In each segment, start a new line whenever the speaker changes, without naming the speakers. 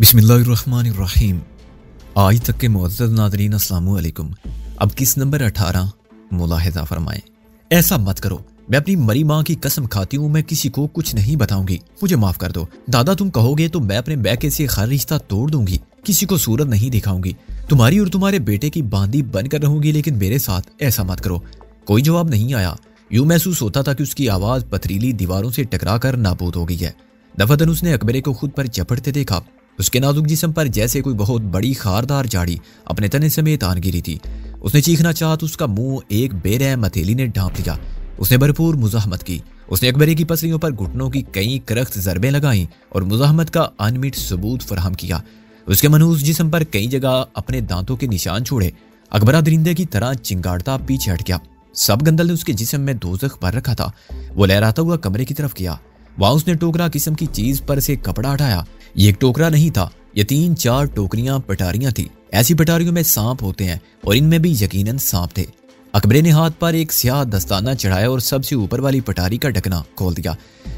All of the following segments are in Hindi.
बिस्मिल्लाहिर्रहमानिर्रहीम। आज तक के मुअज़्ज़ज़ नाज़रीन अस्सलामु अलैकुम। अब किस नंबर 18 मुलाहिज़ा फरमाएं। ऐसा मत करो, मैं अपनी मरी माँ की कसम खाती हूँ, मैं किसी को कुछ नहीं बताऊंगी, मुझे माफ कर दो। दादा तुम कहोगे तो मैं अपने बैके से हर रिश्ता तोड़ दूंगी, किसी को सूरत नहीं दिखाऊंगी, तुम्हारी और तुम्हारे बेटे की बांदी बनकर रहूंगी, लेकिन मेरे साथ ऐसा मत करो। कोई जवाब नहीं आया। यूं महसूस होता था कि उसकी आवाज पथरीली दीवारों से टकरा कर नाबूद हो गई है। दफातन उसने अकबरे को खुद पर झपटते देखा। उसके नाजुक जिस्म पर जैसे कोई बहुत बड़ी खारदार झाड़ी अपने तने समेत आन गिरी थी। उसने चीखना चाहा तो उसका मुंह एक बेरहम हथेली ने ढांप लिया। उसने भरपूर मुजाहमत की। उसने अकबरे की पसलियों पर घुटनों की कई करख्त ज़रबें लगाईं और मुजाहमत का अनमिट सबूत फराहम किया। उसके मनहूस जिस्म पर कई जगह अपने दांतों के निशान छोड़े। अकबरा दरिंदे की तरह चिंगाड़ता पीछे हट गया। सब गंदल ने उसके जिस्म में दोज़ख भर रखा था। वो लहराता हुआ कमरे की तरफ गया। वहां उसने टोकरा किस्म की चीज पर से कपड़ा हटाया। ये एक टोकरा नहीं था, ये 3-4 टोकरियां पटारियां थी। ऐसी पटारियों में सांप होते हैं और इनमें भी यकीनन सांप थे। अकबरे ने हाथ पर एक स्याह दस्ताना चढ़ाया और सबसे ऊपर वाली पटारी का ढकना खोल दिया।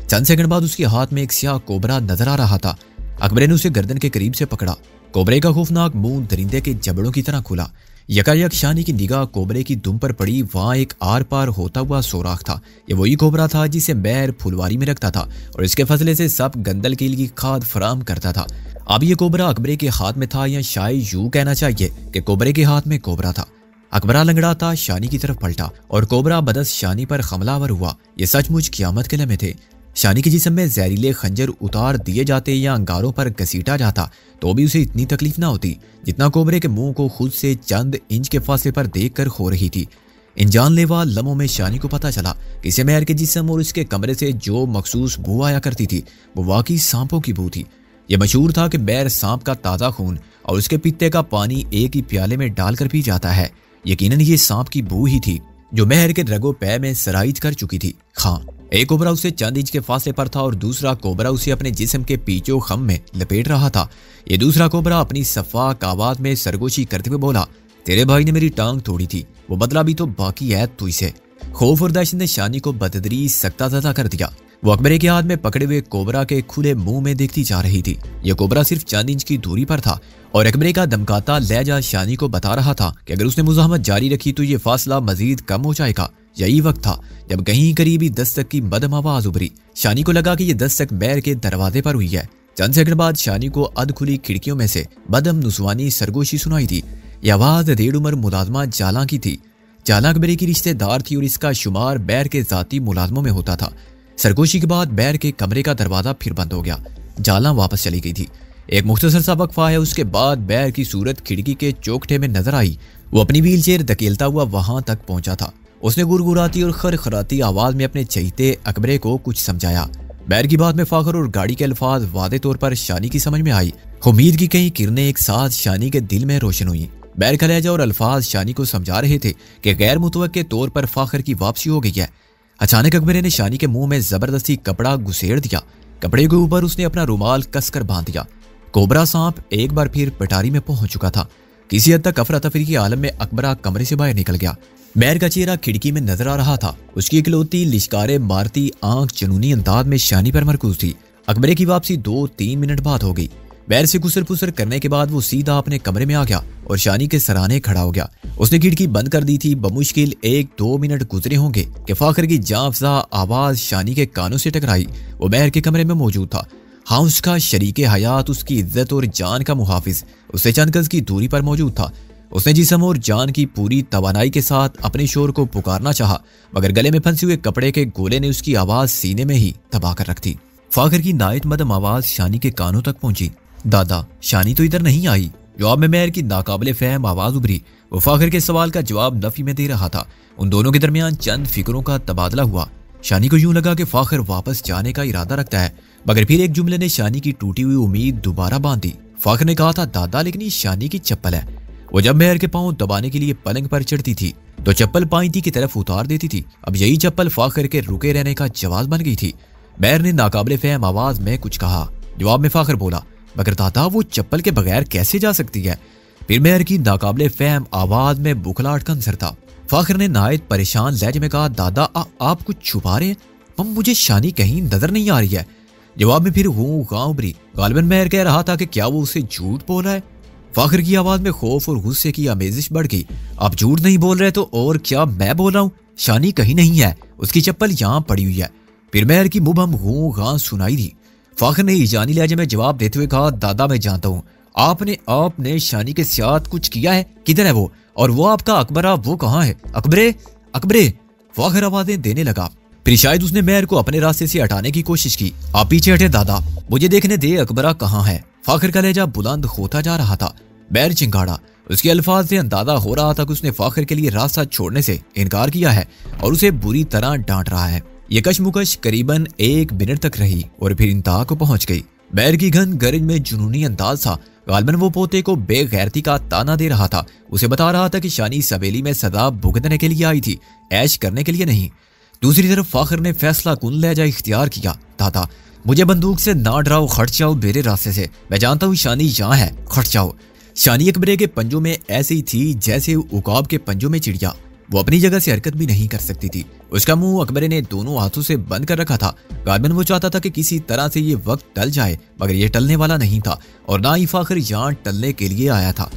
चंद सेकंड बाद उसके हाथ में एक स्याह कोबरा नजर आ रहा था। अकबरे ने उसे गर्दन के करीब से पकड़ा। कोबरे का खौफनाक मुंह दरिंदे के जबड़ों की तरह खुला। यकायक शानी की निगाह कोबरे की दुम पर पड़ी। वहां एक आर पार होता हुआ सोराख था। ये वही कोबरा था जिसे मैर फुलवारी में रखता था और इसके फजले से सब गंदल के लिए खाद फराम करता था। अब ये कोबरा अकबरे के हाथ में था, या शायद यूं कहना चाहिए कि कोबरे के हाथ में कोबरा था। अकबरा लंगड़ाता शानी की तरफ पलटा और कोबरा बदस शानी पर हमलावर हुआ। ये सचमुच क़यामत के लम्हे थे। शानी के जिस्म में जहरीले खंजर उतार दिए जाते या अंगारों पर घसीटा जाता तो भी उसे इतनी तकलीफ ना होती जितना कोबरे के मुंह को खुद से चंद इंच के फासले पर देखकर हो रही थी। इन जानलेवा लम्हों में शानी को पता चला कि इसे मैर के जिस्म और उसके कमरे से जो मखसूस बू आया करती थी वो वाकई सांपों की बू थी। यह मशहूर था कि बैर सांप का ताज़ा खून और उसके पीते का पानी एक ही प्याले में डालकर पी जाता है। यकीनन ये सांप की बू ही थी जो महर के रगो पै में सराइज कर चुकी थी। हाँ, एक कोबरा उसे चंद इंच के फासले पर था और दूसरा कोबरा उसे अपने जिस्म के पीछो खम में लपेट रहा था। ये दूसरा कोबरा अपनी सफाक आवाज में सरगोशी करते हुए बोला, तेरे भाई ने मेरी टांग तोड़ी थी, वो बदला भी तो बाकी है तू इसे। खौफ और दहशत ने शानी को बदतदरीज सख्ता कर दिया। वो अकबरे के हाथ में पकड़े हुए कोबरा के खुले मुंह में देखती जा रही थी। यह कोबरा सिर्फ चंद इंच की दूरी पर था और अकबरे का दमकाता लहजा शानी को बता रहा था कि अगर उसने मुजाहमत जारी रखी तो ये फासला मजीद कम हो जाएगा। यही वक्त था जब कहीं करीबी दस्तक की मदम आवाज उभरी। शानी को लगा कि यह दस्तक बैर के दरवाजे पर हुई है। चंद सेकंड बाद शानी को अध खुली खिड़कियों में से बदम नुसवानी सरगोशी सुनाई थी। यह आवाज 1.5 उम्र मुलाजमा जाला की थी। जाला अकबरे की रिश्तेदार थी और इसका शुमार बैर के जाती मुलाजमों में होता था। सरगोशी के बाद बैर के कमरे का दरवाजा फिर बंद हो गया। जाला वापस चली गई थी। एक मुख्तसर सा वक्फा है, उसके बाद बैर की सूरत खिड़की के चौखटे में नजर आई। वो अपनी व्हील चेयर धकेलता हुआ वहां तक पहुंचा था। उसने गुरगुराती और खरखराती आवाज में अपने चहीते अकबरे को कुछ समझाया। बैर की बात में फाखर और गाड़ी के अल्फाज वादे तौर पर शानी की समझ में आई। उम्मीद की कई किरणें एक साथ शानी के दिल में रोशन हुई। बैर का लहजा और अल्फाज शानी को समझा रहे थे कि गैर मुतवक्के तौर पर फाखर की वापसी हो गई है। अचानक अकबरे ने शानी के मुंह में जबरदस्ती कपड़ा घुसेड़ दिया। कपड़े के ऊपर उसने अपना रुमाल कसकर बांध दिया। कोबरा सांप एक बार फिर पटारी में पहुंच चुका था। किसी हद तक अफरा तफरी के आलम में अकबरा कमरे से बाहर निकल गया। मैर का चेहरा खिड़की में नजर आ रहा था। उसकी इकलौती लिश्कारे मारती आंख जुनूनी अंदाज में शानी पर मरकूज थी। अकबरे की वापसी 2-3 मिनट बाद हो गई। बैर से गुसर पुसर करने के बाद वो सीधा अपने कमरे में आ गया और शानी के सराहने खड़ा हो गया। उसने खिड़की बंद कर दी थी। बमुश्किल 1-2 मिनट गुजरे होंगे कि फाखर की जांफजा आवाज शानी के कानों से टकराई। वो बैर के कमरे में मौजूद था। हाँ, उसका शरीके हयात, उसकी इज्जत और जान का मुहाफिज उससे चंद गज की दूरी पर मौजूद था। उसने जिस्म और जान की पूरी तवानाई के साथ अपने शोर को पुकारना चाहा, मगर गले में फंसे हुए कपड़े के गोले ने उसकी आवाज सीने में ही दबा कर रख दी। फाखर की नायत मदम आवाज शानी के कानों तक पहुंची। दादा, शानी तो इधर नहीं आई। जवाब में मैर की नाकाबिले फहम आवाज उभरी। वो फाखर के सवाल का जवाब नफी में दे रहा था। उन दोनों के दरमियान चंद फिक्रों का तबादला हुआ। शानी को यूं लगा कि फाखर वापस जाने का इरादा रखता है, मगर फिर एक जुमले ने शानी की टूटी हुई उम्मीद दोबारा बांध दी। फाखर ने कहा था, दादा लेकिन ये शानी की चप्पल है। वो जब मेहर के पांव दबाने के लिए पलंग पर चढ़ती थी तो चप्पल पाइंती की तरफ उतार देती थी। अब यही चप्पल फाखर के रुके रहने का जवाब बन गई थी। मेहर ने नाकाबिले फहम आवाज में कुछ कहा। जवाब में फाखर बोला, मगर दादा वो चप्पल के बगैर कैसे जा सकती है। फिर मेहर की नाकाबिले फहम आवाज में बुखलाहट का अंसर था। फाखर ने नायत परेशान लहजे में कहा, दादा आप कुछ छुपा रहे हैं। मुझे शानी कहीं नजर नहीं आ रही है। जवाब में फिर हूँ गाँव उभरी। गालिबन महर कह रहा था कि क्या वो उसे झूठ बोल रहा है। फाखर की आवाज में खौफ और गुस्से की आमेजिश बढ़ गई। आप झूठ नहीं बोल रहे तो और क्या मैं बोल रहा हूँ? शानी कहीं नहीं है, उसकी चप्पल यहाँ पड़ी हुई है। फिर महर की मुबहम हूँ गाँ सुनाई दी। फाखर ने ईजानी लहजे में जवाब देते हुए कहा, दादा मैं जानता हूँ आपने शानी के साथ कुछ किया है। किधर है वो? और वो आपका अकबरा, वो कहाँ है? अकबरे अकबरे, फाखर आवाजें देने लगा। फिर शायद उसने महर को अपने रास्ते से हटाने की कोशिश की। आप पीछे हटे दादा, मुझे देखने दे अकबरा कहाँ है। फाखर का लहजा बुलंद होता जा रहा था। महर चिंगाड़ा। उसके अल्फाज से अंदाजा हो रहा था कि उसने फाखर के लिए रास्ता छोड़ने से इनकार किया है और उसे बुरी तरह डांट रहा है। ये कशमुकश करीबन 1 मिनट तक रही और फिर इंतहा को पहुंच गई। महर की घन गरज में जुनूनी अंदाज था। गालिबन वो पोते को बेगैरती का ताना दे रहा था। उसे बता रहा था कि शानी सवेली में सदा भुगतने के लिए आई थी, ऐश करने के लिए नहीं। दूसरी तरफ फाखर ने फैसला कुन लहजा इख्तियार किया। दादा मुझे बंदूक से ना डराओ, खट जाओ मेरे रास्ते से। मैं जानता हूँ शानी यहाँ है, खट जाओ। शानी अकबरे के पंजों में ऐसी ही थी जैसे उकाब के पंजों में चिड़िया। वो अपनी जगह से हरकत भी नहीं कर सकती थी। उसका मुंह अकबरे ने दोनों हाथों से बंद कर रखा था। गालिबन वो चाहता था कि किसी तरह से ये वक्त टल जाए, मगर ये टलने वाला नहीं था और ना ही फाखर यहाँ टलने के लिए आया था।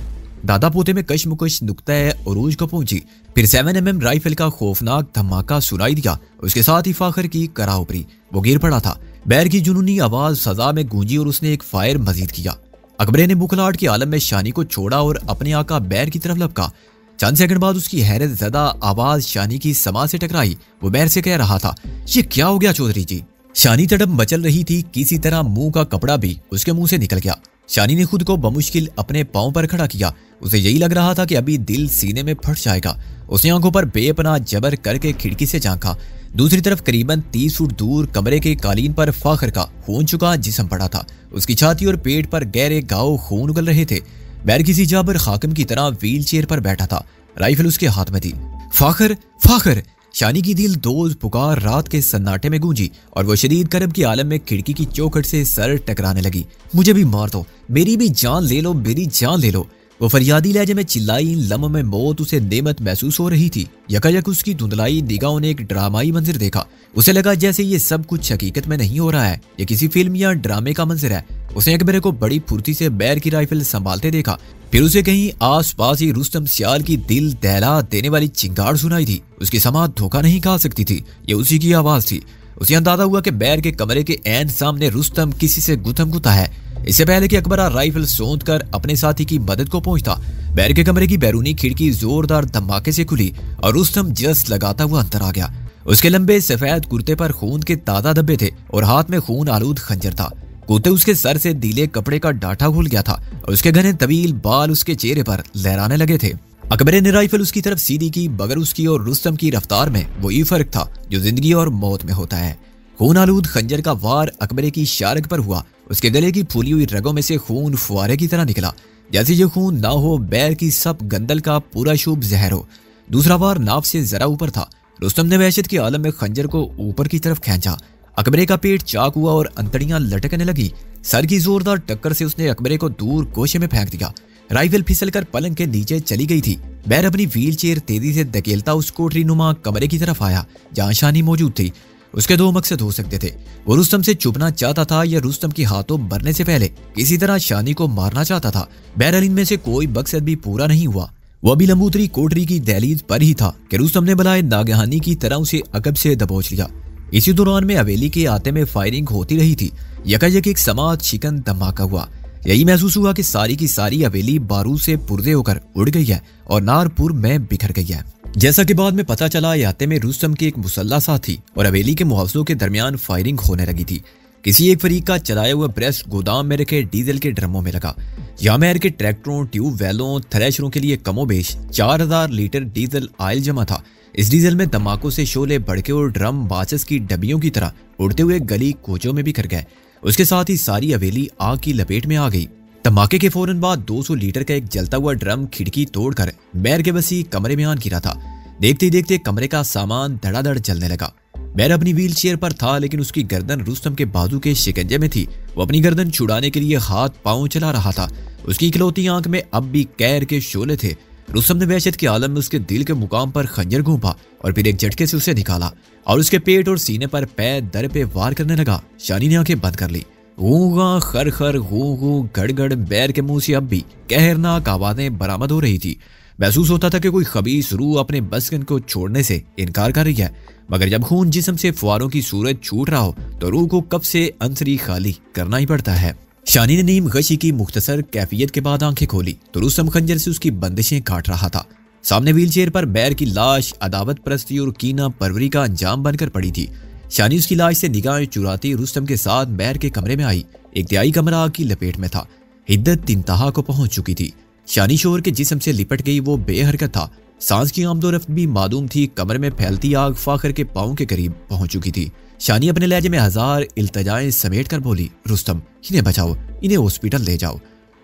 दादा पोते में कशमुकश नुक्ता उरूज को पहुंची। फिर 7mm राइफल का खौफनाक धमाका सुनाई दिया। उसके साथ ही फाखर की करा उपरी। वो गिर पड़ा था। बैर की जुनूनी आवाज सजा में गूंजी और उसने एक फायर मजीद किया। अकबरे ने बुखलाहट के आलम में शानी को छोड़ा और अपने आका बैर की तरफ लपका। चंद सेकंड बाद उसकी हैरत ज़दा आवाज शानी की समा से टकराई। वो बैर से कह रहा था, ये क्या हो गया चौधरी जी? शानी तड़प मचल रही थी। किसी तरह मुंह का कपड़ा भी उसके मुंह से निकल गया। शानी ने खुद को बमुश्किल अपने पांव पर खड़ा किया। उसे यही लग रहा था कि अभी दिल सीने में फट जाएगा। उसने आंखों पर बेपनाह जबर करके खिड़की से झांका। दूसरी तरफ करीबन 30 फुट दूर कमरे के कालीन पर फाखर का खून चुका जिस्म पड़ा था। उसकी छाती और पेट पर गहरे घाव खून उगल रहे थे। बैर किसी जाबर खाकिम की तरह व्हील चेयर पर बैठा था। राइफल उसके हाथ में थी। फाखर फाखर, शानी की दिल दोज पुकार रात के सन्नाटे में गूंजी और वो शदीद करब के आलम में खिड़की की चौखट से सर टकराने लगी। मुझे भी मार दो, मेरी भी जान ले लो, मेरी जान ले लो। वो फरियादी लहजे में चिल्लाई। लम्हे में मौत उसे नेमत महसूस हो रही थी। यकायक उसकी धुंधलाई निगाहों ने एक ड्रामाई मंजर देखा। उसे लगा जैसे ये सब कुछ हकीकत में नहीं हो रहा है, ये किसी फिल्म या ड्रामे का मंजर है। उसने अकबरे को बड़ी फुर्ती से बैर की राइफल संभालते देखा। फिर उसे कहीं आस पास ही रुस्तम सियाल की दिल दहला देने वाली चिंगाड़ सुनाई थी। उसकी समात धोखा नहीं खा सकती थी, ये उसी की आवाज थी। उसे अंदाजा हुआ कि बैर के कमरे के ऐन सामने रुस्तम किसी से गुथम गुथा है। इससे पहले कि अकबरा राइफल सौंध कर अपने साथी की मदद को पहुंचता, बैर के कमरे की बैरूनी खिड़की जोरदार धमाके से खुली और रुस्तम जस्ट लगाता हुआ अंदर आ गया। उसके लंबे सफेद कुर्ते पर खून के ताजा धब्बे थे और हाथ में खून आलूद खंजर था। कुत्ते उसके सर से ढीले कपड़े का डाठा खुल गया था और उसके घने तवील बाल उसके चेहरे पर लहराने लगे थे। अकबरे ने राइफल उसकी तरफ सीधी की, मगर उसकी और रुस्तम की रफ्तार में वही फर्क था जो जिंदगी और मौत में होता है। खून आलूद खंजर का वार अकबरे की शारक पर हुआ। उसके गले की फूली हुई रगों में से खून फुआरे की तरह निकला, जैसे ये खून ना हो बैर की सब गंदल का पूरा शुभ जहर हो। दूसरा वार नाव से जरा ऊपर था। रुस्तम ने वहशत के आलम में खंजर को ऊपर की तरफ खींचा। अकबरे का पेट चाक हुआ और अंतड़ियां लटकने लगी। सर की जोरदार टक्कर से उसने अकबरे को दूर गोशे में फेंक दिया। राइफल फिसलकर पलंग के नीचे चली गई थी। बैर अपनी व्हील चेयर तेजी से धकेलता उस कोठरी नुमा कमरे की तरफ आया जहां शानी मौजूद थी। उसके दो मकसद हो सकते थे। वो रुस्तम से छुपना चाहता था या रुस्तम की हाथों मरने से पहले किसी तरह शानी को मारना चाहता था। बहरहाल इनमें से कोई मकसद भी पूरा नहीं हुआ। वो अभी लंबूतरी कोठरी की दहलीज पर ही था कि रुस्तम ने बलाए नागहानी की तरह उसे अकब से दबोच लिया। इसी दौरान में हवेली के आते में फायरिंग होती रही थी। यकायक एक समात शिकन धमाका हुआ। यही महसूस हुआ कि सारी की सारी हवेली बारूद से पुर्दे होकर उड़ गई है और नारपुर में बिखर गई है। जैसा कि बाद में पता चला, याते में रुस्तम के एक मुसल्ला साथी और हवेली के मुहावजों के दरमियान फायरिंग होने लगी थी। किसी एक फरीक का चलाया हुआ ब्रेस्ट गोदाम में रखे डीजल के ड्रमों में लगा। यामेर के ट्रैक्टरों, ट्यूबवेलों, थ्रेशरों के लिए कमोबेश 4000 लीटर डीजल ऑयल जमा था। इस डीजल में धमाकों से शोले भड़के और ड्रम बाचस की डब्बियों की तरह उड़ते हुए गली कोचों में बिखर गए। उसके साथ ही सारी हवेली आग की लपेट में आ गई। धमाके के फौरन बाद 200 लीटर का एक जलता हुआ ड्रम खिड़की तोड़कर बैर के बसी कमरे में आन गिरा था। देखते ही देखते कमरे का सामान धड़ाधड़ जलने लगा। बैर अपनी व्हील चेयर पर था, लेकिन उसकी गर्दन रुस्तम के बाजू के शिकंजे में थी। वो अपनी गर्दन छुड़ाने के लिए हाथ पांव चला रहा था। उसकी इकलौती आंख में अब भी कैर के शोले थे। रुस्तम ने वहशत के आलम में उसके दिल के मुकाम पर खंजर घोंपा और फिर एक झटके से उसे निकाला और उसके पेट और सीने पर पैर दर पे वार करने लगा। शानी ने आंखें बंद कर ली। गूंगा खर खर गूं गूं गड़ गड़ बैर के मुंह से अब भी कहरनाक आवाजें बरामद हो रही थी। महसूस होता था कि कोई खबीस रूह अपने बसकन को छोड़ने से इनकार कर रही है, मगर जब खून जिस्म से फुआरों की सूरत छूट रहा हो तो रूह को कब से अंसरी खाली करना ही पड़ता है। शानी ने नीम गशी की मुख्तसर कैफियत के बाद आंखें खोली तो रुस्तम खंजर से उसकी बंदिशें काट रहा था। सामने व्हीलचेयर पर बैर की लाश अदावत परस्ती और कीना परवरी का अंजाम बनकर पड़ी थी। शानी उसकी लाश से निगाहें चुराती रुस्तम के साथ बैर के कमरे में आई। एक तिहाई कमरा आग की लपेट में था। हिद्दत इंतहा को पहुंच चुकी थी। शानी शोर के जिस्म से लिपट गई, वो बेहरकत था। सांस की आमदोरफ्त भी मादूम थी। कमरे में फैलती आग फाखर के पांव के करीब पहुंच चुकी थी। शानी अपने लहजे में हजार इल्तजाएं समेट कर बोली, रुस्तम इन्हें बचाओ, इन्हें हॉस्पिटल ले जाओ।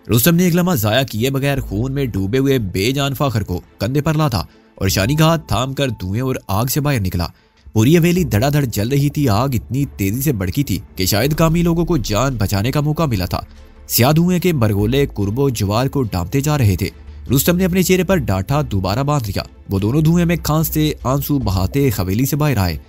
रुस्तम ने एक लम्हा जाया किए बगैर खून में डूबे हुए बेजान फाखर को कंधे पर लाता और शानी का हाथ थाम कर धुएं और आग से बाहर निकला। पूरी हवेली धड़ाधड़ जल रही थी। आग इतनी तेजी से भड़की थी कि शायद कामी लोगों को जान बचाने का मौका मिला था। स्याह धुएं के बरगोले कुर्बो जवार को डांपते जा रहे थे। रुस्तम ने अपने चेहरे पर डांठा दोबारा बांध लिया। वो दोनों धुएं में खांसते आंसू बहाते हवेली से बाहर आए।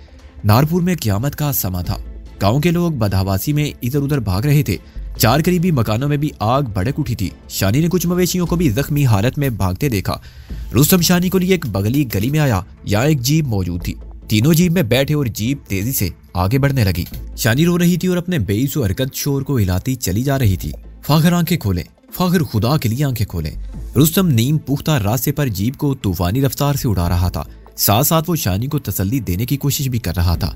नारपुर में क़यामत का समा था। गांव के लोग बदहवासी में इधर उधर भाग रहे थे। 4 करीबी मकानों में भी आग भड़क उठी थी। शानी ने कुछ मवेशियों को भी जख्मी हालत में भागते देखा। रुस्तम शानी को लिए एक बगली गली में आया। यहाँ एक जीप मौजूद थी। तीनों जीप में बैठे और जीप तेजी से आगे बढ़ने लगी। शानी रो रही थी और अपने बेईसो हरकत शोर को हिलाती चली जा रही थी। फाखर आंखें खोले, फाखर खुदा के लिए आंखें खोले। रुस्तम नीम पुख्ता रास्ते पर जीप को तूफानी रफ्तार से उड़ा रहा था। साथ साथ वो शानी को तसल्ली देने की कोशिश भी कर रहा था।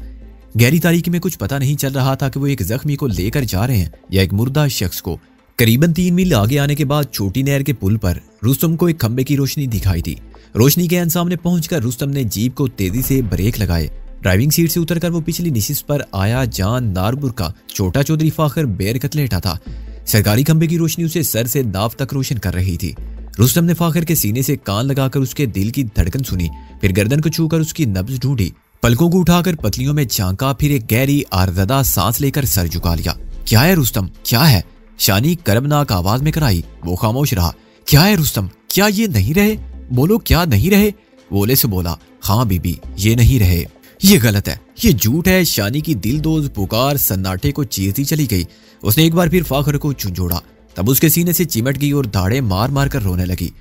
गहरी तारीकी में कुछ पता नहीं चल रहा था कि वो एक जख्मी को लेकर जा रहे हैं या एक मुर्दा शख्स को। करीबन 3 मील आगे आने के बाद छोटी नहर के पुल पर रुस्तम को एक खंबे की रोशनी दिखाई दी। रोशनी के सामने पहुंचकर रुस्तम ने जीप को तेजी से ब्रेक लगाए। ड्राइविंग सीट से उतरकर वो पिछली निशिस्त पर आया जान नारपुर का छोटा चौधरी फाखर बेरकत लेटा था। सरकारी खंबे की रोशनी उसे सर से नाव तक रोशन कर रही थी। रुस्तम ने फाखर के सीने से कान लगाकर उसके दिल की धड़कन सुनी, फिर गर्दन को छूकर उसकी नब्ज ढूंढी, पलकों को उठाकर पतलियों में झांका, फिर एक गहरी आर्जदा सांस लेकर सर झुका लिया। क्या है रुस्तम, क्या है? शानी कर्मनाक आवाज में कराई। वो खामोश रहा। क्या है रुस्तम, क्या ये नहीं रहे? बोलो, क्या नहीं रहे? बोले से बोला, हाँ बीबी, ये नहीं रहे। ये गलत है, ये झूठ है। शानी की दिलदोज पुकार सन्नाटे को चीरती चली गई। उसने एक बार फिर फाखर को झुंझोड़ा, तब उसके सीने से चिमट गई और दाढ़े मार मार कर रोने लगी।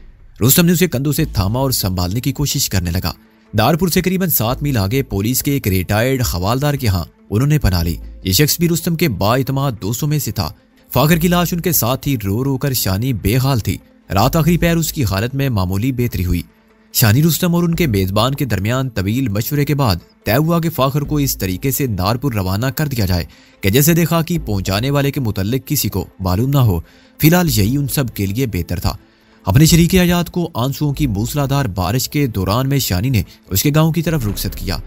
रुस्तम ने उसे कंधों से थामा और संभालने की कोशिश करने लगा। नारपुर से करीबन 7 मील आगे पुलिस के एक रिटायर्ड हवालदार के यहाँ उन्होंने पना ली। ये शख्स भी रुस्तम के बाइतमाद दोस्तों में से था। फाखर की लाश उनके साथ ही रो रो कर शानी बेहाल थी। रात आखिरी पैर उसकी हालत में मामूली बेहतरी हुई। शानी रुस्तम और उनके मेजबान के दरमियान तवील मशवरे के बाद तय हुआ कि फाखर को इस तरीके से नारपुर रवाना कर दिया जाए कि जैसे देखा कि पहुंचाने वाले के मुतल्लिक किसी को मालूम ना हो। फिलहाल यही उन सब के लिए बेहतर था। अपने शरीके हयात को आंसुओं की मूसलाधार बारिश के दौरान में शानी ने उसके गांव की तरफ रुखसत किया।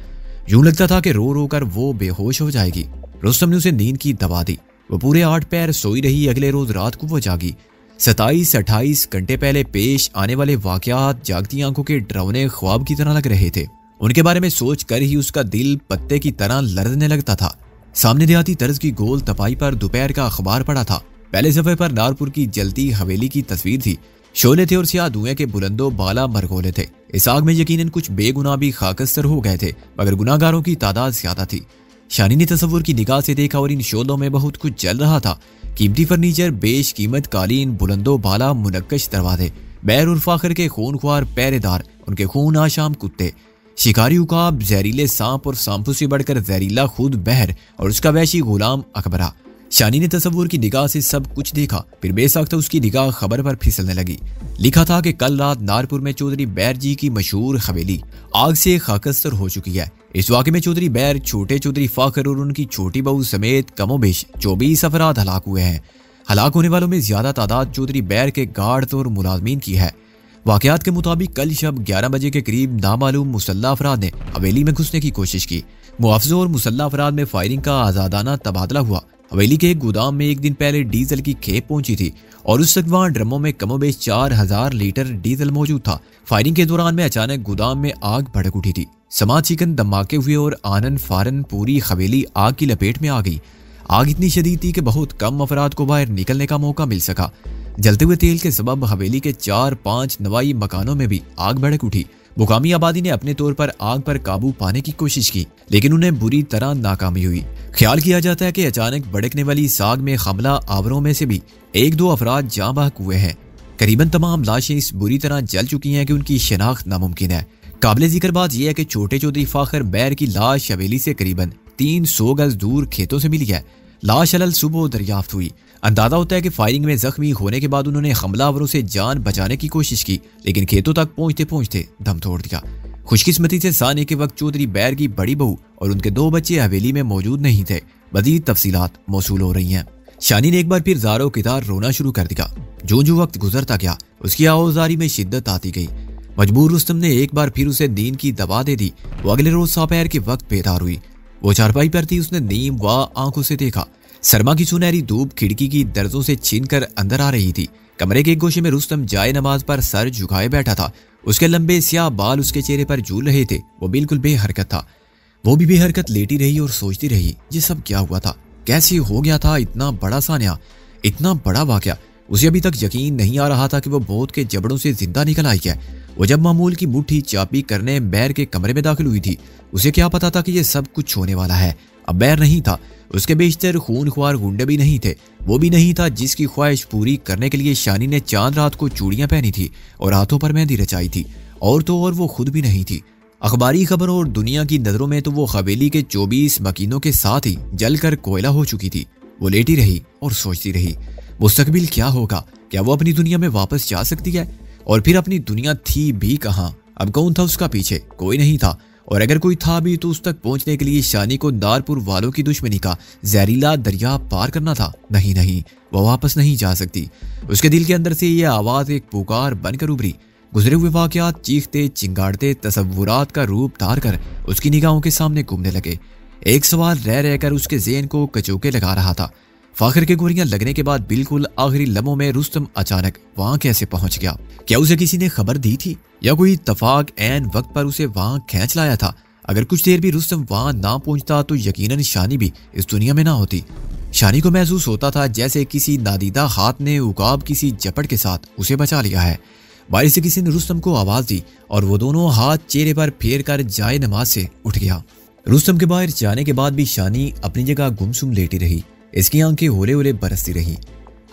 यूं लगता था कि रो रो कर वो बेहोश हो जाएगी। रुस्तम ने उसे नींद की दवा दी। वो पूरे 8 पैर सोई रही। अगले रोज रात को वो जागी। 27-28 घंटे पहले पेश आने वाले वाकयात जागती आंखों के डरावने ख्वाब की तरह लग रहे थे। उनके बारे में सोच कर ही उसका दिल पत्ते की तरह लरजने लगता था। सामने देहाती तर्ज की गोल तपाई पर दोपहर का अखबार पड़ा था। पहले सफे पर नारपुर की जलती हवेली की तस्वीर थी। शोले थे और स्याह धुएं के बुलंदो बाला मरगोले थे। इस आग में यकीनन कुछ बेगुनाह भी खाकस्तर हो गए थे, मगर गुनाहगारों की तादाद ज्यादा थी। शानी ने तसव्वुर की निगाह से देखा और इन शोलों में बहुत कुछ जल रहा था। कीमती फर्नीचर, बेश कीमत कालीन, बुलंदो बाला मुनक्कश दरवाजे, बैर और फाखर के खूनख्वार पहरेदार, उनके खून आशाम कुत्ते, शिकारी उकाब, जहरीले सांप और सांपों से बढ़कर जहरीला खुद बहर और उसका वैशी गुलाम अकबरा। शानी ने तसव्वुर की निगाह से सब कुछ देखा। फिर बेसाख्ता उसकी निगाह खबर पर फिसलने लगी। लिखा था कि कल रात नारपुर में चौधरी बैर जी की मशहूर हवेली आग से खाकस्तर हो चुकी है। इस वाक़े में चौधरी बैर, छोटे चौधरी फाखर और उनकी छोटी बहू समेत कमोबेश 24 अफराद हलाक हुए हैं। हलाक होने वालों में ज्यादा तादाद चौधरी बैर के गार्ड और मुलाजमीन की है। वाकयात के मुताबिक कल शब 11 बजे के करीब नामालूम मुसल्ला अफराद ने हवेली में घुसने की कोशिश की। मुआवजों और मुसल्ला अफराद में फायरिंग का आजादाना तबादला हुआ। हवेली के एक गोदाम में एक दिन पहले डीजल की खेप पहुंची थी और उस वक्त वहां ड्रमों में कमोबेश 4000 लीटर डीजल मौजूद था। फायरिंग के दौरान में अचानक गोदाम में आग भड़क उठी थी। समाज चिकन धमाके हुए और आनन फारन पूरी हवेली आग की लपेट में आ गई। आग इतनी शदीद थी कि बहुत कम अफराद को बाहर निकलने का मौका मिल सका। जलते हुए तेल के सबब हवेली के 4-5 नवाई मकानों में भी आग भड़क उठी। मुकामी आबादी ने अपने तौर पर आग पर काबू पाने की कोशिश की, लेकिन उन्हें बुरी तरह नाकामी हुई। ख्याल किया जाता है कि अचानक भड़कने वाली इस आग में हमला आवरों में से भी 1-2 अफराद जाँ बहक हुए हैं। करीबन तमाम लाशें इस बुरी तरह जल चुकी हैं कि उनकी शिनाख्त नामुमकिन है। काबिल जिक्र बात यह है कि छोटे चौधरी फाखर बैर की लाश हवेली से करीबन 300 गज दूर खेतों से मिली है। लाश अलल सुबह दरियाफ्त हुई। अंदाजा होता है कि फायरिंग में जख्मी होने के बाद उन्होंने हमलावरों से जान बचाने की कोशिश की, लेकिन खेतों तक पहुंचते पहुंचते दम तोड़ दिया। खुशकिस्मती से साने के वक्त चौधरी बैर की बड़ी बहू और उनके 2 बच्चे हवेली में मौजूद नहीं थे। मजीद तफसीलात मौसूल हो रही हैं। शानी ने एक बार फिर ज़ारो कितार रोना शुरू कर दिया। जो जो वक्त गुजरता गया उसकी आवाज़ारी में शिद्दत आती गई। मजबूर रुस्तम ने एक बार फिर उसे नींद की दवा दे दी। वो अगले रोज दोपहर के वक्त बेदार हुई। वो चारपाई पर थी। उसने नीम व आंखों से देखा। सरमा की सुनहरी धूप खिड़की की दर्जों से छीनकर अंदर आ रही थी। कमरे के एक गोशे में रुस्तम जाए नमाज पर सर झुकाए बैठा था। उसके लंबे स्याह बाल उसके चेहरे पर झूल रहे थे। वो बिल्कुल बेहरकत था। वो भी बेहरकत लेटी रही और सोचती रही, ये सब क्या हुआ था, कैसे हो गया था इतना बड़ा सान्या, इतना बड़ा वाकया। उसे अभी तक यकीन नहीं आ रहा था कि वो मौत के जबड़ों से जिंदा निकल आई है। वो जब मामूल की मुट्ठी चापी करने बैर के कमरे में दाखिल हुई थी, उसे क्या पता था कि ये सब कुछ होने वाला है। अब बैर नहीं था, उसके बेशतर खूनख्वार गुंडे भी नहीं थे। वो भी नहीं था जिसकी ख्वाहिश पूरी करने के लिए शानी ने चांद रात को चूड़ियां पहनी थी और हाथों पर मेहंदी रचाई थी। और तो और वो खुद भी नहीं थी। अखबारी खबरों और दुनिया की नजरों में तो वो हवेली के 24 मकीनों के साथ ही जलकर कोयला हो चुकी थी। वो लेटी रही और सोचती रही, मुस्तकबिल क्या होगा, क्या वो अपनी दुनिया में वापस जा सकती है? और फिर अपनी दुनिया थी भी कहाँ? अब कौन था उसका पीछे? कोई नहीं था। और अगर कोई था भी तो उस तक पहुंचने के लिए शानी को दारपुर वालों की दुश्मनी का जहरीला दरिया पार करना था। नहीं, वो वापस नहीं जा सकती। उसके दिल के अंदर से यह आवाज एक पुकार बनकर उभरी। गुजरे हुए वाकयात चीखते चिंगाड़ते तसव्वुरात का रूप धार कर उसकी निगाहों के सामने घूमने लगे। एक सवाल रह रहकर उसके ज़हन को कचोके लगा रहा था। फाखर के गोलियां लगने के बाद बिल्कुल आखिरी लम्हों में रुस्तम अचानक वहां कैसे पहुंच गया? क्या उसे किसी ने खबर दी थी या कोई इत्तफाक ऐन वक्त पर उसे वहां खींच लाया था? अगर कुछ देर भी रुस्तम वहां ना पहुंचता तो यकीनन शानी भी इस दुनिया में ना होती। शानी को महसूस होता था जैसे किसी नादीदा हाथ ने उकाब किसी झपट के साथ उसे बचा लिया है। बाहर से किसी ने रुस्तम को आवाज दी और वो दोनों हाथ चेहरे पर फेर कर जाए नमाज से उठ गया। रुस्तम के बाहर जाने के बाद भी शानी अपनी जगह गुमसुम लेटी रही। इसकी आंखें होले होले बरसती रही।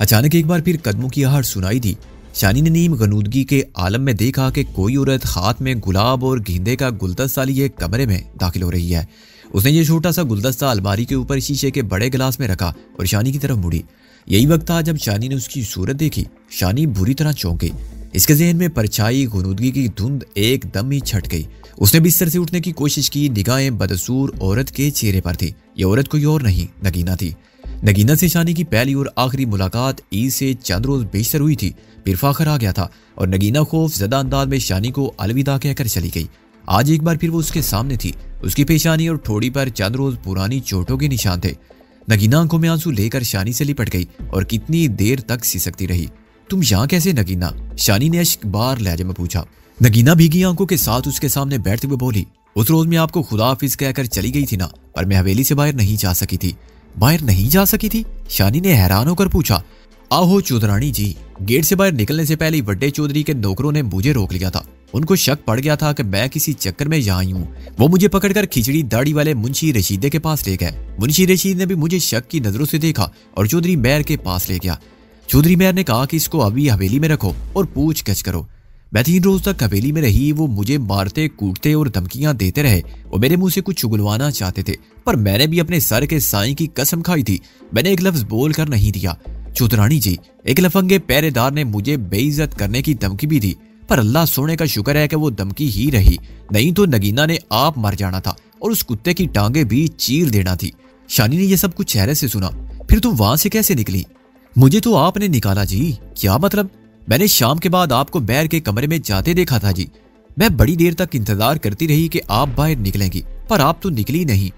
अचानक एक बार फिर कदमों की आहट सुनाई दी। शानी ने नीम गनूदगी के आलम में देखा कि कोई औरत हाथ में गुलाब और गेंदे का गुलदस्ता लिए कमरे में दाखिल हो रही है। उसने ये छोटा सा गुलदस्ता अलमारी के ऊपर शीशे के बड़े गिलास में रखा और शानी की तरफ मुड़ी। यही वक्त था जब शानी ने उसकी सूरत देखी। शानी बुरी तरह चौंक गई। इसके ज़हन में परछाई गनूदगी की धुंध एकदम ही छट गई। उसने बिस्तर से उठने की कोशिश की। निगाहें बदसूर औरत के चेहरे पर थी। यह औरत कोई और नहीं, नगीना थी। नगीना से शानी की पहली और आखिरी मुलाकात ईद से चंद रोज बेशतर हुई थी। फिर फाखर आ गया था और नगीना खौफ ज़दा अंदाज में शानी को अलविदा कहकर चली गई। आज एक बार फिर वो उसके सामने थी। उसकी पेशानी और ठोड़ी पर चंद रोज पुरानी चोटों के निशान थे। नगीना आंखों में आंसू लेकर शानी से लिपट गई और कितनी देर तक सिसकती रही। तुम यहाँ कैसे नगीना? शानी ने अश्क बार लहजे में पूछा। नगीना भीगी आंखों के साथ उसके सामने बैठते हुए बोली, उस रोज मैं आपको खुदा हाफिज कहकर चली गई थी ना, पर मैं हवेली से बाहर नहीं जा सकी थी। बाहर नहीं जा सकी थी? शानी ने हैरान होकर पूछा। आहो चौधरानी जी, गेट से बाहर निकलने से पहले बड़े चौधरी के नौकरों ने मुझे रोक लिया था। उनको शक पड़ गया था कि मैं किसी चक्कर में यहाँ आई हूँ। वो मुझे पकड़कर खिचड़ी दाढ़ी वाले मुंशी रशीदे के पास ले गए। मुंशी रशीद ने भी मुझे शक की नजरों से देखा और चौधरी मैर के पास ले गया। चौधरी मैर ने कहा कि इसको अभी हवेली में रखो और पूछ गछ करो। मैं 3 रोज तक हवेली में रही। वो मुझे मारते कूटते और धमकियां देते रहे। वो मेरे मुंह से कुछ चुगलवाना चाहते थे, पर मैंने भी अपने सर के साईं की कसम खाई थी। मैंने एक लफ्ज बोल कर नहीं दिया। चौधरानी जी, एक लफंगे पहरेदार ने मुझे बेइज्जत करने की धमकी भी दी, पर अल्लाह सोने का शुक्र है कि वो धमकी ही रही, नहीं तो नगीना ने आप मर जाना था और उस कुत्ते की टांगे भी चीर देना थी। शानी ने यह सब कुछ चेहरे से सुना। फिर तुम वहां से कैसे निकली? मुझे तो आपने निकाला जी। क्या मतलब? मैंने शाम के बाद आपको बैर के कमरे में जाते देखा था जी। मैं बड़ी देर तक इंतजार करती रही कि आप बाहर निकलेंगी, पर आप तो निकली नहीं।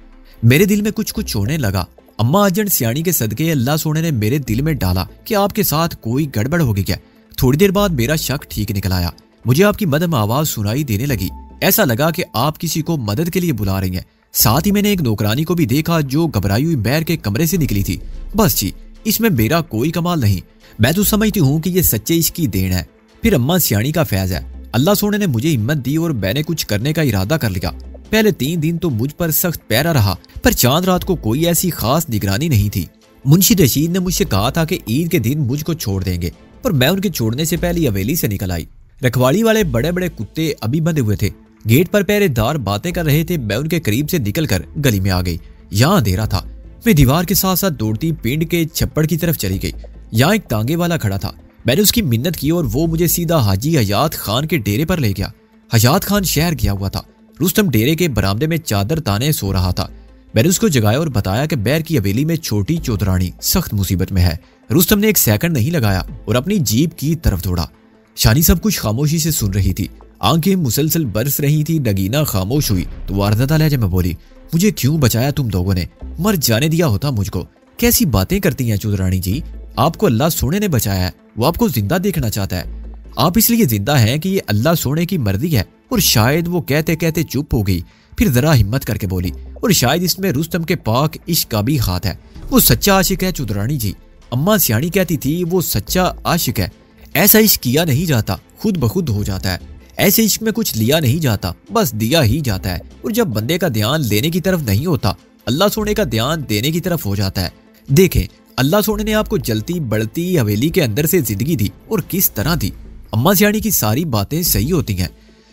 मेरे दिल में कुछ होने लगा। अम्मा अजन सियाणी के सदके अल्लाह सोने ने मेरे दिल में डाला कि आपके साथ कोई गड़बड़ हो गई क्या। थोड़ी देर बाद मेरा शक ठीक निकल आया। मुझे आपकी मदम आवाज सुनाई देने लगी। ऐसा लगा कि आप किसी को मदद के लिए बुला रही हैं। साथ ही मैंने एक नौकरानी को भी देखा जो घबराई हुई बैर के कमरे से निकली थी। बस जी, इसमें मेरा कोई कमाल नहीं। मैं तो समझती हूँ कि ये सच्चे इश्क की देन है, फिर अम्मा सियाणी का फैज है। अल्लाह सोने ने मुझे हिम्मत दी और मैंने कुछ करने का इरादा कर लिया। पहले 3 दिन तो मुझ पर सख्त पैरा रहा, पर चांद रात को कोई ऐसी खास निगरानी नहीं थी। मुंशी रशीद ने मुझसे कहा था कि ईद के दिन मुझको छोड़ देंगे, पर मैं उनके छोड़ने से पहले हवेली से निकल आई। रखवाली वाले बड़े बड़े कुत्ते अभी बंधे हुए थे। गेट पर पहरेदार बातें कर रहे थे। मैं उनके करीब से निकलकर गली में आ गई। यहाँ अंधेरा था। मैं दीवार के साथ साथ दौड़ती पिंड के छप्पड़ की तरफ चली गई। यहाँ एक तांगे वाला खड़ा था। मैंने उसकी मिन्नत की और वो मुझे सीधा हाजी हयात खान के डेरे पर ले गया। हयात खान शहर गया हुआ था। रुस्तम डेरे के बरामदे में चादर ताने सो रहा था। मैंने उसको जगाया और बताया कि बैर की हवेली में छोटी चौधरानी सख्त मुसीबत में है। रुस्तम ने एक सेकंड नहीं लगाया और अपनी जीप की तरफ दौड़ा। शानी सब कुछ खामोशी से सुन रही थी। आंखें मुसलसल बरस रही थी। नगीना खामोश हुई तो वारदाता लहजे में बोली, मुझे क्यों बचाया तुम लोगों ने? मर जाने दिया होता मुझको। कैसी बातें करती हैं चौधरानी जी? आपको अल्लाह सोने ने बचाया है, वो आपको जिंदा देखना चाहता है। आप इसलिए जिंदा हैं कि ये अल्लाह सोने की मर्जी है। और शायद वो कहते कहते चुप हो गई, फिर जरा हिम्मत करके बोली, और शायद इसमें रुस्तम के पाक इश्क का भी हाथ है। वो सच्चा आशिक है चौधरानी जी। अम्मा सियाणी कहती थी वो सच्चा आशिक है। ऐसा इश्क किया नहीं जाता, खुद ब खुद हो जाता है। ऐसे इश्क में कुछ लिया नहीं जाता, बस दिया ही जाता है। और जब बंदे का ध्यान लेने की तरफ नहीं होता, अल्लाह सोने का ध्यान देने की तरफ हो जाता है। देखें, अल्लाह सोने ने आपको जलती बढ़ती हवेली के अंदर से जिंदगी दी, और किस तरह दी। अम्मा सियाणी की सारी बातें सही होती हैं।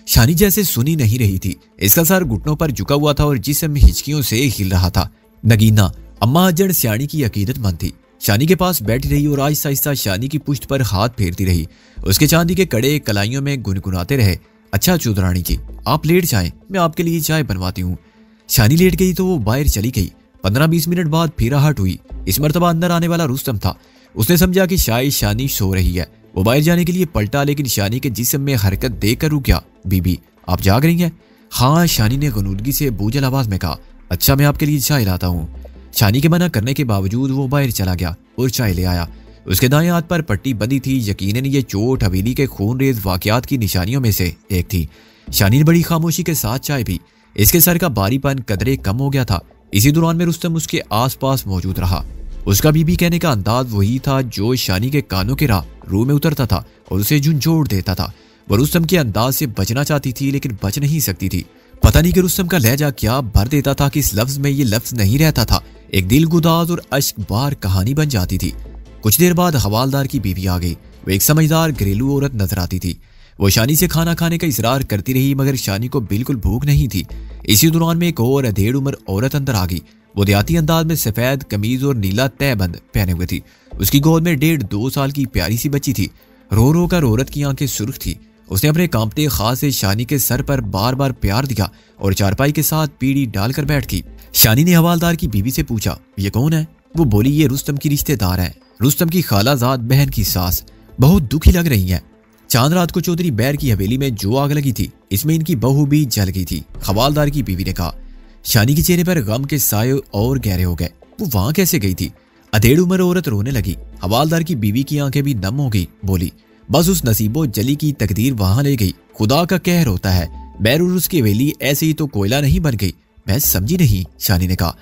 शानी जैसे सुनी नहीं रही थी। इसका सर घुटनों पर झुका हुआ था और जिस्म हिचकियों से हिल रहा था। नगीना अम्मा अजड़ सियाणी की अकीदतमंद थी। शानी के पास बैठी रही और आहिस्ता आहिस्ता शानी की पुश्त पर हाथ फेरती रही। उसके चांदी के कड़े कलाइयों में गुनगुनाते रहे, अच्छा चौधरानी जी, आप लेट जाएं, मैं आपके लिए चाय बनवाती हूँ। शानी लेट गई तो वो बाहर चली गई। 15-20 मिनट बाद फिर आहट हुई। इस मर्तबा अंदर आने वाला रुस्तम था। उसने समझा कि शायद शानी सो रही है। वो बाहर जाने के लिए पलटा, लेकिन शानी के जिस्म में हरकत देखकर रुक गया। बीबी, आप जाग रही हैं? हाँ, शानी ने गनूदगी से बोझल आवाज में कहा। अच्छा, मैं आपके लिए चाय लाता हूँ। शानी के मना करने के बावजूद वो बाहर चला गया और चाय ले आया। उसके दाएं हाथ पर पट्टी बंधी थी। यकीनन ये चोट हवेली के खूनरेज वाकयात की निशानियों में से एक थी। शानी ने बड़ी खामोशी के साथ चाय पी। इसके सर का बारीपन कदरे कम हो गया था। इसी दौरान में रुस्तम उसके आसपास मौजूद रहा। उसका बीबी कहने का अंदाज वही था जो शानी के कानों के राह रूह में उतरता था और उसे झुंझोड़ देता था। वो रुस्तम के अंदाज से बचना चाहती थी, लेकिन बच नहीं सकती थी। पता नहीं कि रुस्तम का लहजा क्या भर देता था कि इस लफ्ज में ये लफ्ज नहीं रहता था। एक दिल गुदाज और अश्क बार कहानी बन जाती थी। कुछ देर बाद हवालदार की बीवी आ गई। वो एक समझदार घरेलू औरत नजर आती थी। वो शानी से खाना खाने का इसरार करती रही, मगर शानी को बिल्कुल भूख नहीं थी। इसी दौरान में एक और अधेड़ उम्र औरत अंदर आ गई। वो देहाती अंदाज में सफेद कमीज और नीला तहबंद पहने हुए थी। उसकी गोद में 1.5-2 साल की प्यारी सी बच्ची थी। रो रो कर औरत की आंखें सुर्ख थी। उसने अपने कांपते खास से शानी के सर पर बार बार प्यार दिया और चारपाई के साथ पीढ़ी डालकर बैठ गई। शानी ने हवालदार की बीवी से पूछा, ये कौन है? वो बोली, ये रुस्तम की रिश्तेदार है, रुस्तम की खालाजाद बहन की सास। बहुत दुखी लग रही है। चांद रात को चौधरी बैर की हवेली में जो आग लगी थी, इसमें इनकी बहू भी जल गई थी, हवालदार की बीवी ने कहा। शानी के चेहरे पर गम के साये और गहरे हो गए। वो वहां कैसे गई थी? अधेड़ उम्र औरत रोने लगी। हवालदार की बीवी की आंखें भी नम हो गई। बोली, बस उस नसीबो जली की तकदीर वहां ले गई। खुदा का कहर होता है। बैर और उसकी हवेली ऐसे ही तो कोयला नहीं बन गई। मैं समझी नहीं, शानी ने कहा।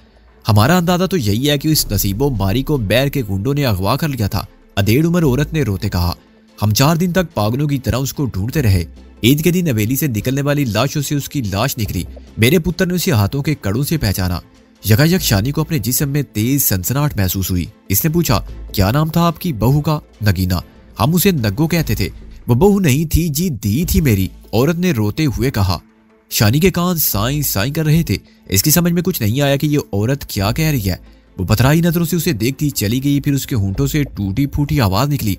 हमारा अंदाजा तो यही है कि इस नसीबो मारी को बैर के गुंडों ने अगवा कर लिया था, अधेड़ उम्र औरत ने रोते कहा। हम 4 दिन तक पागलों की तरह उसको ढूंढते रहे। ईद के दिन हवेली से निकलने वाली लाशों से उसकी लाश निकली। मेरे पुत्र ने उसे हाथों के कड़ों से पहचाना। यकायक शानी को अपने जिस्म में तेज सनसनाहट महसूस हुई। इसने पूछा, क्या नाम था आपकी बहू का? नगीना। हम उसे नग्गो कहते थे। वो बहू नहीं थी जी, दी थी मेरी, औरत ने रोते हुए कहा। शानी के कान साई साई कर रहे थे। इसकी समझ में कुछ नहीं आया कि ये औरत क्या कह रही है। वो पथराई नजरों से उसे देखती चली गई। फिर उसके होंठों से टूटी फूटी आवाज निकली,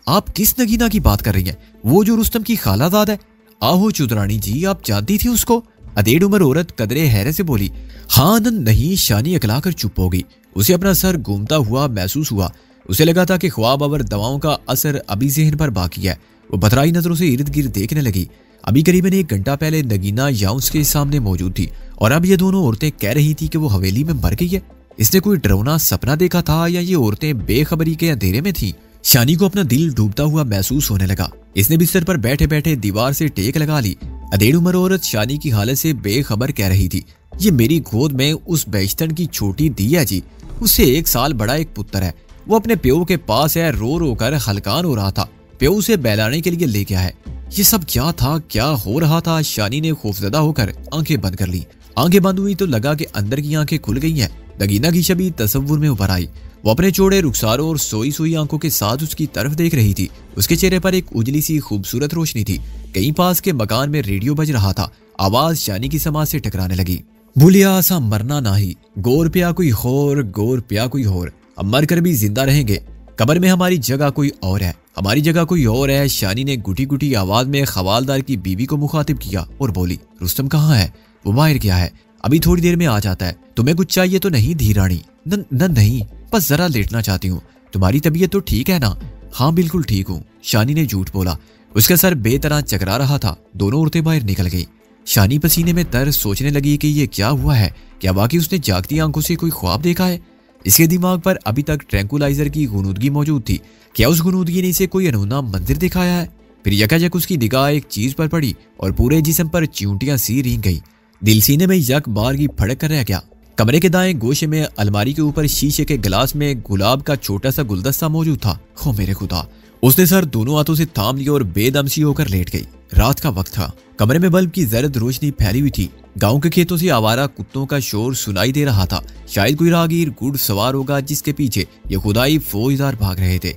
आप किस नगीना की बात कर रही हैं? वो जो रुस्तम की खालाजाद है? आहो चौधरानी जी, आप जानती थी उसको? अधेड़ उम्र औरत कदरे हैरत से बोली। हाँ नहीं। शानी अकला कर चुप हो गई। उसे अपना सर घूमता हुआ महसूस हुआ। उसे लगा था कि ख्वाब और दवाओं का असर अभी जहन पर बाकी है। वो बतराई नजरों से इर्द गिर्द देखने लगी। अभी करीबन 1 घंटा पहले नगीना यहाँ उसके सामने मौजूद थी और अब ये दोनों औरतें कह रही थी कि वो हवेली में मर गई है। इसने कोई डरावना सपना देखा था या ये औरतें बेखबरी के अंधेरे में थी? शानी को अपना दिल डूबता हुआ महसूस होने लगा। इसने बिस्तर पर बैठे बैठे दीवार से टेक लगा ली। अधेड़ उम्र औरत शानी की हालत से बेखबर कह रही थी, ये मेरी गोद में उस बेइज्जतन की छोटी दी है जी। उससे 1 साल बड़ा एक पुत्र है। वो अपने प्यो के पास है, रो रो कर हलकान हो रहा था। प्यो उसे बहलाने के लिए ले गया है। ये सब क्या था, क्या हो रहा था? शानी ने खौफजदा होकर आंखें बंद कर ली। आंखें बंद हुई तो लगा कि अंदर की आंखें खुल गई हैं। नगीना की छवि तस्वुर में उभर आई। वो अपने चौड़े रुखसारों और सोई सोई आंखों के साथ उसकी तरफ देख रही थी। उसके चेहरे पर एक उजली सी खूबसूरत रोशनी थी। कहीं पास के मकान में रेडियो बज रहा था। आवाज शानी की समाज से टकराने लगी। भूलिया सा मरना नाही, गोर प्या कोई होर, गोर प्या कोई होर। अब मर कर भी जिंदा रहेंगे। कब्र में हमारी जगह कोई और है, हमारी जगह कोई और है। शानी ने गुटी गुटी आवाज में खवालदार की बीवी को मुखातिब किया और बोली, रुस्तम कहाँ है? वो बाहर गया है, अभी थोड़ी देर में आ जाता है। तुम्हें कुछ चाहिए तो नहीं धीरानी? नहीं, बस जरा लेटना चाहती हूँ। तुम्हारी तबीयत तो ठीक है ना? हाँ बिल्कुल ठीक हूँ। शानी ने झूठ बोला। उसका सर बेतरह चकरा रहा था। दोनों औरतें बाहर निकल गई। शानी पसीने में तर सोचने लगी कि ये क्या हुआ है। क्या वाकई उसने जागती आंखों से कोई ख्वाब देखा है? इसके दिमाग पर अभी तक ट्रैंकुलाइजर की गुनूदगी मौजूद थी। क्या उस गुनूदगी ने इसे कोई अनहोना मंजर दिखाया है? फिर यकायक उसकी निगाह एक चीज पर पड़ी और पूरे जिस्म पर चिंटियां सी रेंग गई। दिल सीने में यक बार की फड़क कर रह गया। कमरे के दाएं गोशे में अलमारी के ऊपर शीशे के गिलास में गुलाब का छोटा सा गुलदस्ता मौजूद था। हो मेरे खुदा! उसने सर दोनों हाथों से थाम लिया और बेदम सी होकर लेट गई। रात का वक्त था। कमरे में बल्ब की जर्द रोशनी फैली हुई थी। गांव के खेतों से आवारा कुत्तों का शोर सुनाई दे रहा था। शायद कोई राहगीर गुड़ सवार होगा जिसके पीछे ये खुदाई फौजदार भाग रहे थे।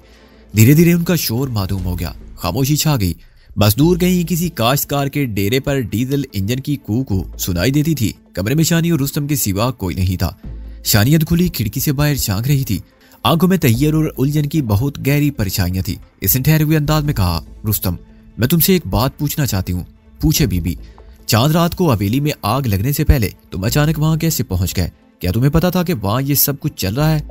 धीरे धीरे उनका शोर मालूम हो गया। खामोशी छा गई। बस दूर कहीं किसी काश्तकार के डेरे पर डीजल इंजन की कू सुनाई देती थी। कमरे में शानी और रुस्तम के सिवा कोई नहीं था। शानियत खुली खिड़की से बाहर झांक रही थी। आंखों में तैयर और उलझन की बहुत गहरी परछाइयां थी। इसने ठहरे हुए अंदाज में कहा, रुस्तम मैं तुमसे एक बात पूछना चाहती हूँ। पूछे बीबी। चांद रात को हवेली में आग लगने से पहले तुम अचानक वहां कैसे पहुंच गए? क्या तुम्हें पता था कि वहां ये सब कुछ चल रहा है?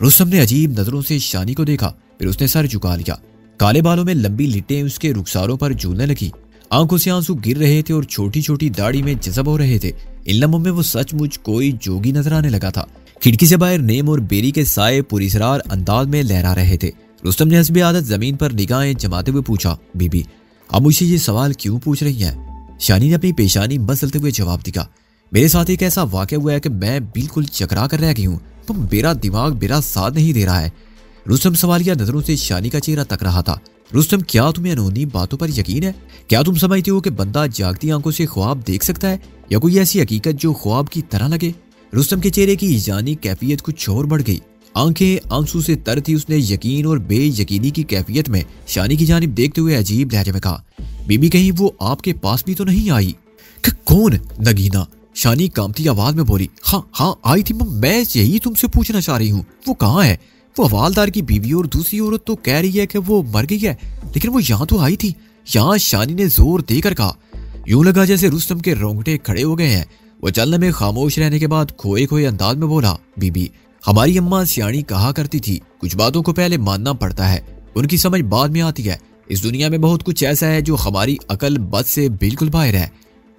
रुस्तम ने अजीब नजरों से शानी को देखा। फिर उसने सर झुका लिया। काले बालों में लंबी लिटें उसके रुखसारों पर झूलने लगी। आंखों से आंसू गिर रहे थे और छोटी छोटी दाढ़ी में जज़ब हो रहे थे। इन लम्हों में वो सचमुच कोई जोगी नजर आने लगा था। खिड़की से बाहर नेम और बेरी के साए पुरस्रार अंदाज में लहरा रहे थे। रुस्तम ने हस्बे आदत जमीन पर निगाहें जमाते हुए पूछा, बीबी आप मुझसे ये सवाल क्यों पूछ रही हैं? शानी ने अपनी पेशानी मसलते हुए जवाब दिया, मेरे साथ एक ऐसा वाकया हुआ है कि मैं बिल्कुल चकरा कर रह गई हूँ। तो मेरा दिमाग मेरा साथ नहीं दे रहा है। रुस्तम सवालिया नजरों से शानी का चेहरा तक रहा था। रुस्तम क्या तुम्हें अनहोनी बातों पर यकीन है? क्या तुम समझते हो कि बंदा जागती आंखों से ख्वाब देख सकता है या कोई ऐसी हकीकत जो ख्वाब की तरह लगे? रुस्तम के चेहरे की जानी कैफियत कुछ और बढ़ गई। आंखें आंसू से तर थी। उसने यकीन और बेयकीनी की कैफियत में शानी की जानिब देखते हुए अजीब लहजे में कहा, बीबी कहीं वो आपके पास भी तो नहीं आई? कौन? नगीना। शानी कांपती आवाज में बोली, हाँ आई थी। मैं यही तुमसे पूछना चाह रही हूँ, वो कहाँ है? वो हवालदार की बीवी और दूसरी औरत तो कह रही है कि वो मर गई है, लेकिन वो यहाँ तो आई थी। यहाँ शानी ने जोर देकर कहा। यूं लगा जैसे रुस्तम के रोंगटे खड़े हो गए हैं। वो चलने में खामोश रहने के बाद खोए खोए अंदाज में बोला, बीबी हमारी अम्मा सियाणी कहा करती थी, कुछ बातों को पहले मानना पड़ता है, उनकी समझ बाद में आती है। इस दुनिया में बहुत कुछ ऐसा है जो हमारी अकल बद से बिल्कुल बाहर है।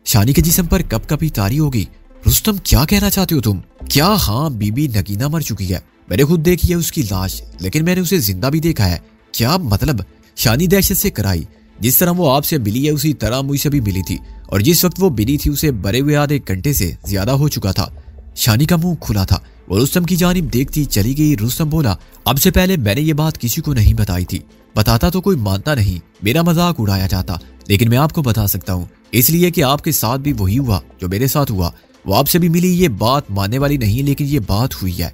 शानी के जिस्म पर कप कपी तारी होगी। रुस्तम क्या कहना चाहते हो तुम? क्या? हाँ बीबी नगीना मर चुकी है। मैंने खुद देखी है उसकी लाश, लेकिन मैंने उसे जिंदा भी देखा है। क्या मतलब? शानी दहशत से कराई। जिस तरह वो आपसे मिली है उसी तरह मुझसे भी मिली थी, और जिस वक्त वो मिली थी उसे बरे हुए आधे घंटे से ज्यादा हो चुका था। शानी का मुंह खुला था। वो रुस्तम की जानिब देखती चली गई। रुस्तम बोला, अब से पहले मैंने ये बात किसी को नहीं बताई थी। बताता तो कोई मानता नहीं, मेरा मजाक उड़ाया जाता, लेकिन मैं आपको बता सकता हूँ, इसलिए कि आपके साथ भी वही हुआ जो मेरे साथ हुआ। वो आपसे भी मिली, ये बात मानने वाली नहीं, लेकिन ये बात हुई है।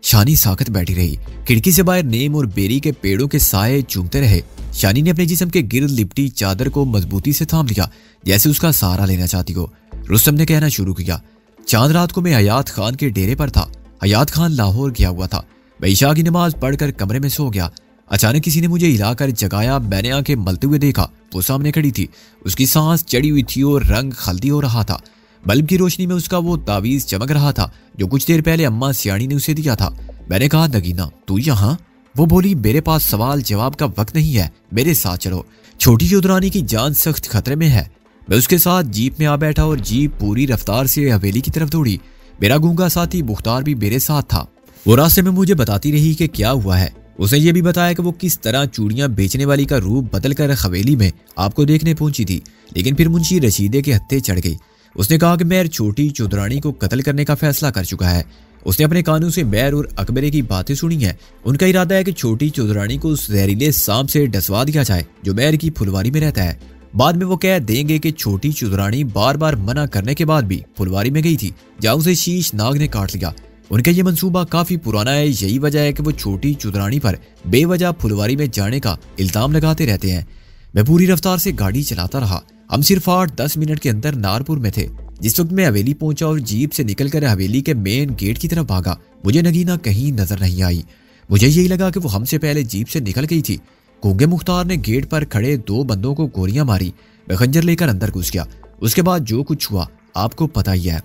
शानी साकत बैठी रही। खिड़की से बाहर नेम और बेरी के पेड़ों के साए चूमते रहे। शानी ने अपने जिस्म के गिर्द लिपटी चादर को मजबूती से थाम लिया, जैसे उसका सहारा लेना चाहती हो। रुस्तम ने कहना शुरू किया, चांद रात को मैं हयात खान के डेरे पर था। हयात खान लाहौर गया हुआ था। मैं इशा की नमाज पढ़कर कमरे में सो गया। अचानक किसी ने मुझे हिलाकर जगाया। मैंने आंखें मलते हुए देखा, वो सामने खड़ी थी। उसकी सांस चढ़ी हुई थी और रंग हल्दी हो रहा था। बल्ब की रोशनी में उसका वो तावीज चमक रहा था जो कुछ देर पहले अम्मा सियाणी ने उसे दिया था। मैंने कहा, नगीना तू यहाँ? वो बोली, मेरे पास सवाल जवाब का वक्त नहीं है, मेरे साथ चलो। छोटी चौधरानी की जान सख्त खतरे में है। मैं उसके साथ जीप में आ बैठा और जीप पूरी रफ्तार से हवेली की तरफ दौड़ी। मेरा गूंगा साथी मुख्तार भी मेरे साथ था। वो रास्ते में मुझे बताती रही कि क्या हुआ है। उसने ये भी बताया कि वो किस तरह चूड़ियां बेचने वाली का रूप बदलकर हवेली में आपको देखने पहुंची थी, लेकिन फिर मुंशी रशीदे के हत्थे चढ़ गई। उसने कहा कि मैं छोटी चौधरानी को कत्ल करने का फैसला कर चुका है उसने अपने कानों से मैर और अकबरे की बातें सुनी हैं। उनका इरादा है कि छोटी चौधरानी को उस जहरीले सांप से डसवा दिया जाए जो मैर की फुलवारी में रहता है। बाद में वो कह देंगे कि छोटी चौधरानी बार बार मना करने के बाद भी फुलवारी में गई थी जहां उसे शीश नाग ने काट लिया। उनका ये मंसूबा काफी पुराना है। यही वजह है कि वो छोटी चौधरानी पर बेवजह फुलवारी में जाने का इल्जाम लगाते रहते हैं। मैं पूरी रफ्तार से गाड़ी चलाता रहा। हम सिर्फ 8-10 मिनट के अंदर नारपुर में थे। जिस वक्त मैं हवेली पहुंचा और जीप से निकलकर हवेली के मेन गेट की तरफ भागा, मुझे नगीना कहीं नजर नहीं आई। मुझे यही लगा कि वो हमसे पहले जीप से निकल गई थी। गूंगे मुख्तार ने गेट पर खड़े 2 बंदों को गोलियां मारी। मैं खंजर लेकर अंदर घुस गया। उसके बाद जो कुछ हुआ आपको पता ही है।